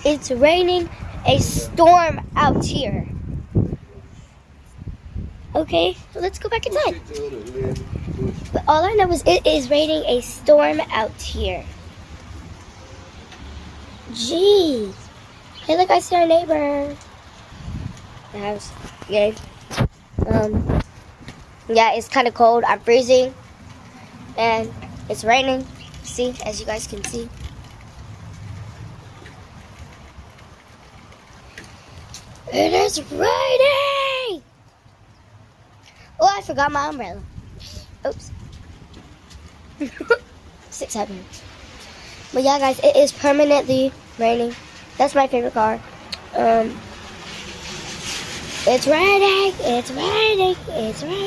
it's raining a storm out here. Okay, let's go back inside. But all I know is it is raining a storm out here. Jeez. Hey, look, I see our neighbor. The house. Yay. Yeah, it's kind of cold. I'm freezing. And it's raining. See, as you guys can see. It is raining! Oh, I forgot my umbrella. Oops. 6 seconds. But yeah, guys, it is permanently raining. That's my favorite car. It's raining. It's raining. It's raining.